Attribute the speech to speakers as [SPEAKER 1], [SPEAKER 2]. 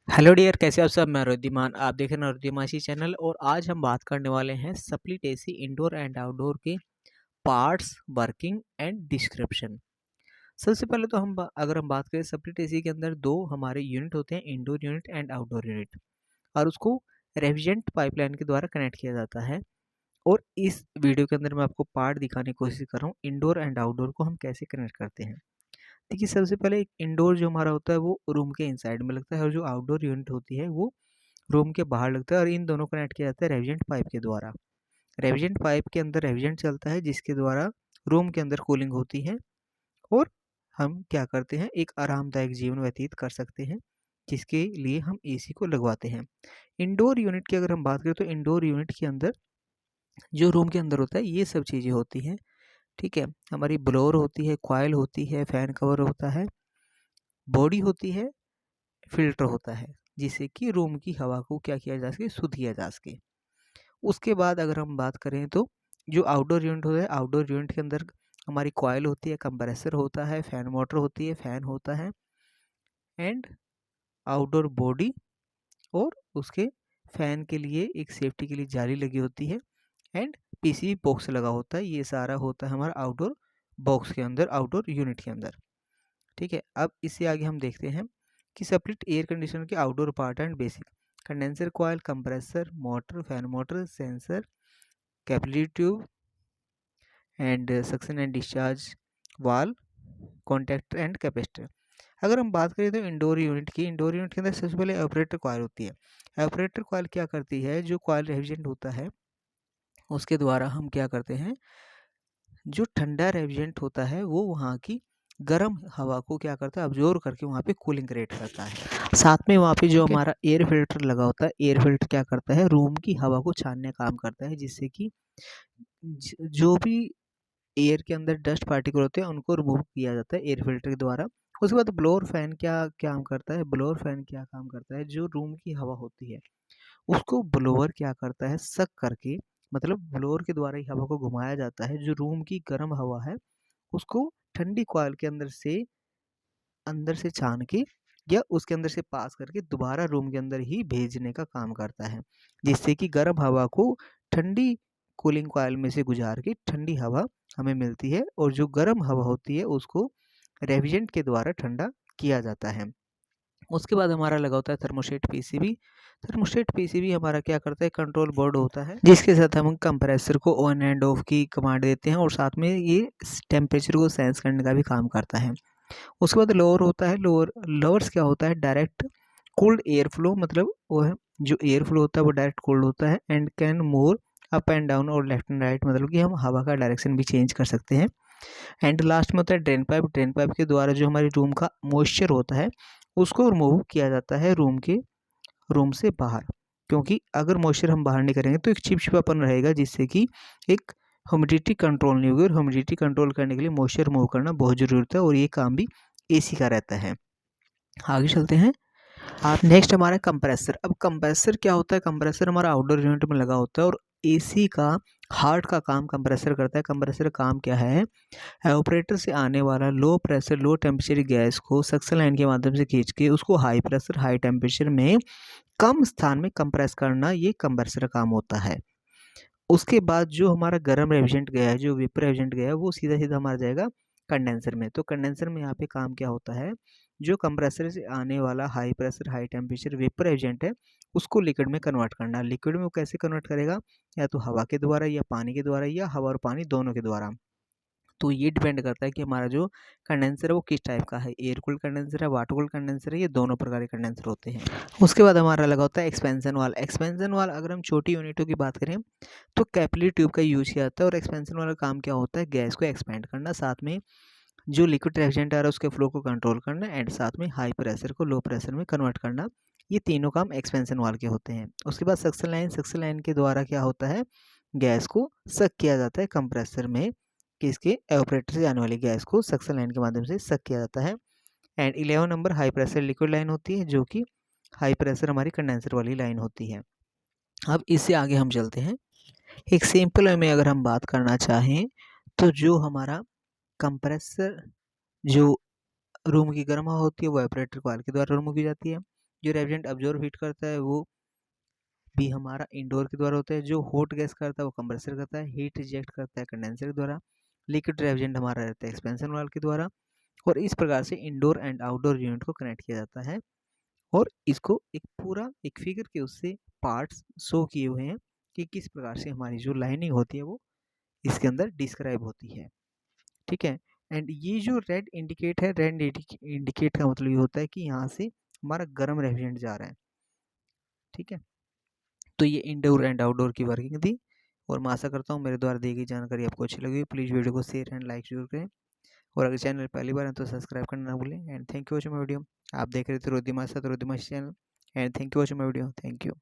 [SPEAKER 1] Hello dear, कैसे हो आप सब। मैं रुद्धिमान, आप देख रहे हैं रुद्धिमाशी चैनल। और आज हम बात करने वाले हैं split AC indoor and outdoor के पार्ट्स, वर्किंग एंड डिस्क्रिप्शन। सबसे पहले तो अगर हम बात करें, स्प्लिट एसी के अंदर दो हमारे यूनिट होते हैं, indoor unit and outdoor unit. और उसको रेफ्रिजरेंट पाइपलाइन के द्वारा कनेक्ट किया जाता है। और इस वीडियो के अंदर मैं आपको पार्ट दिखाने की कोशिश कर रहा हूँ, इंडोर एंड आउटडोर को हम कैसे कनेक्ट करते हैं। देखिए, सबसे पहले एक इंडोर जो हमारा होता है वो रूम के इनसाइड में लगता है, और जो आउटडोर यूनिट होती है वो रूम के बाहर लगता है। और इन दोनों को कनेक्ट किया जाता है रेफ्रिजरेंट पाइप के द्वारा। रेफ्रिजरेंट पाइप के अंदर रेफ्रिजरेंट चलता है, जिसके द्वारा रूम के अंदर कूलिंग होती है। और हम क्या करते हैं, एक आरामदायक जीवन व्यतीत कर सकते हैं, जिसके लिए हम एसी को लगवाते हैं। इंडोर यूनिट की अगर हम बात करें, तो इंडोर यूनिट के अंदर जो रूम के अंदर होता है ये सब चीज़ें होती हैं। ठीक है, हमारी ब्लोअर होती है, कॉइल होती है, फैन कवर होता है, बॉडी होती है, फिल्टर होता है, जिससे कि रूम की हवा को क्या किया जा सके, शुद्ध किया जा सके। उसके बाद अगर हम बात करें, तो जो आउटडोर यूनिट होता है, आउटडोर यूनिट के अंदर हमारी कॉइल होती है, कंप्रेसर होता है, फैन मोटर होती है, फैन होता है, एंड आउटडोर बॉडी। और उसके फैन के लिए एक सेफ्टी के लिए जाली लगी होती है, एंड पीसीबी बॉक्स लगा होता है। ये सारा होता है हमारा आउटडोर बॉक्स के अंदर, आउटडोर यूनिट के अंदर। ठीक है, अब इससे आगे हम देखते हैं कि स्प्लिट एयर कंडीशनर के outdoor part and basic. Condenser coil, compressor, motor, fan motor, sensor, capillary tube, and suction and discharge वाल, कॉन्टैक्टर एंड कैपेसिटर। अगर हम बात करें तो इंडोर यूनिट की, इंडोर यूनिट के अंदर सबसे पहले ऑपरेटर कॉइल होती है। ऑपरेटर कॉइल क्या करती है, जो कॉइल रेफ्रिजरेंट होता है उसके द्वारा हम क्या करते हैं, जो ठंडा रेफ्रिजरेंट होता है वो वहाँ की गर्म हवा को क्या करता है, अब्जॉर्ब करके वहाँ पे कूलिंग क्रिएट करता है। साथ में वहाँ पे जो हमारा एयर फिल्टर लगा होता है, एयर फिल्टर क्या करता है, रूम की हवा को छानने का काम करता है, जिससे कि जो भी एयर के अंदर डस्ट पार्टिकल होते हैं उनको रिमूव किया जाता है एयर फिल्टर के द्वारा। उसके बाद ब्लोअर फैन क्या काम करता है, ब्लोअर फैन क्या काम करता है, जो रूम की हवा होती है उसको ब्लोअर क्या करता है, सक करके, मतलब ब्लोअर के द्वारा ही हवा को घुमाया जाता है। जो रूम की गर्म हवा है उसको ठंडी कॉइल के अंदर से छान के या उसके अंदर से पास करके दोबारा रूम के अंदर ही भेजने का काम करता है, जिससे कि गर्म हवा को ठंडी कूलिंग कॉइल में से गुजार के ठंडी हवा हमें मिलती है, और जो गर्म हवा होती है उसको रेफ्रिजरेंट के द्वारा ठंडा किया जाता है। उसके बाद हमारा लगा होता है थर्मोस्टेट पीसीबी। थर्मोस्टेट पीसीबी हमारा क्या करता है, कंट्रोल बोर्ड होता है, जिसके साथ हम कंप्रेसर को ऑन एंड ऑफ की कमांड देते हैं, और साथ में ये टेम्परेचर को सेंस करने का भी काम करता है। उसके बाद लोअर होता है, लोअर्स क्या होता है, डायरेक्ट कोल्ड एयर फ्लो, मतलब वो है जो एयर फ्लो होता है वो डायरेक्ट कोल्ड होता है, and can move up and down और लेफ्ट एंड राइट, मतलब कि हम हवा का डायरेक्शन भी चेंज कर सकते हैं। एंड लास्ट में होता है ड्रेन पाइप। ड्रेन पाइप के द्वारा जो हमारे रूम का मॉइस्चर होता है उसको रिमूव किया जाता है रूम से बाहर, क्योंकि अगर मॉइस्चर हम बाहर नहीं करेंगे तो एक चिपचिपापन रहेगा, जिससे कि एक ह्यूमिडिटी कंट्रोल नहीं होगी, और ह्यूमिडिटी कंट्रोल करने के लिए मॉइस्चर रिमूव करना बहुत ज़रूरी होता है, और ये काम भी एसी का रहता है। आगे चलते हैं। आप नेक्स्ट हमारा कंप्रेसर। अब कंप्रेसर क्या होता है, कंप्रेसर हमारा आउटडोर यूनिट में लगा होता है, और एसी का हार्ट का काम कंप्रेसर करता है। कंप्रेसर का काम क्या है, ऑपरेटर से आने वाला low pressure low temperature gas को सक्शन लाइन के माध्यम से खींच के उसको हाई प्रेशर हाई टेम्परेचर में कम स्थान में कंप्रेस करना, ये कंप्रेसर का काम होता है। उसके बाद जो हमारा गर्म रेफ्रिजरेंट गया है, जो वेपर रेफ्रिजरेंट गया है, वो सीधा सीधा हमारा जाएगा कंडेंसर में। तो कंडेंसर में यहाँ पे काम क्या होता है, जो कंप्रेसर से आने वाला high pressure high temperature vapour refrigerant है उसको लिक्विड में कन्वर्ट करना। लिक्विड में वो कैसे कन्वर्ट करेगा, या तो हवा के द्वारा या पानी के द्वारा, या हवा और पानी दोनों के द्वारा। तो ये डिपेंड करता है कि हमारा जो कंडेंसर है वो किस टाइप का है, एयर कूल्ड कंडेंसर है, वाटर कूल्ड कंडेंसर है, ये दोनों प्रकार के कंडेंसर होते हैं। उसके बाद हमारा लगा होता है एक्सपेंशन वाल। एक्सपेंशन वाल अगर हम छोटी यूनिटों की बात करें तो कैपिलरी ट्यूब का यूज किया जाता है, और एक्सपेंशन वाला काम क्या होता है, गैस को एक्सपेंड करना, साथ में जो लिक्विड रेफ्रिजरेंट आ रहा है उसके फ्लो को कंट्रोल करना, एंड साथ में हाई प्रेशर को लो प्रेशर में कन्वर्ट करना। ये तीनों काम एक्सपेंशन वाल के होते हैं। उसके बाद सक्शन लाइन। सक्शन लाइन के द्वारा क्या होता है, गैस को सक किया जाता है कंप्रेसर में, कि इसके एवापोरेटर से आने वाली गैस को सक्शन लाइन के माध्यम से सक किया जाता है। And 11 number high pressure liquid line होती है, जो कि हाई प्रेशर हमारी कंडेंसर वाली लाइन होती है। अब इससे आगे हम चलते हैं। एक सिंपल वे में अगर हम बात करना चाहें, तो जो हमारा कंप्रेसर, जो रूम की गर्म हवा होती है वो एपरेटर कॉइल के द्वारा रिमूव की जाती है। जो रेफ्रिजरेंट अब्जॉर्ब हीट करता है वो भी हमारा इंडोर के द्वारा होता है। जो हॉट गैस करता है वो कंप्रेसर करता है। हीट रिजेक्ट करता है कंडेंसर के द्वारा। लिक्विड रेफ्रिजरेंट हमारा रहता है एक्सपेंशन वाल्व के द्वारा। और इस प्रकार से इंडोर एंड आउटडोर यूनिट को कनेक्ट किया जाता है और इसको एक पूरा एक फिगर के उससे पार्ट्स शो किए हुए हैं कि किस प्रकार से हमारी जो लाइनिंग होती है वो इसके अंदर डिस्क्राइब होती है। ठीक है। एंड ये जो रेड इंडिकेट है, रेड इंडिकेट का मतलब ये होता है कि यहाँ से हमारा गर्म रेफ्रिजरेंट जा रहा है। ठीक है। तो ये इंडोर एंड आउटडोर की वर्किंग थी और मैं आशा करता हूँ मेरे द्वारा दी गई जानकारी आपको अच्छी लगी। प्लीज़ वीडियो को शेयर एंड लाइक जरूर करें और अगर चैनल पहली बार है तो सब्सक्राइब करना ना भूलें। And thank you watching my video. आप देख रहे थे रोदिमा channel and thank you watching my video. Thank you.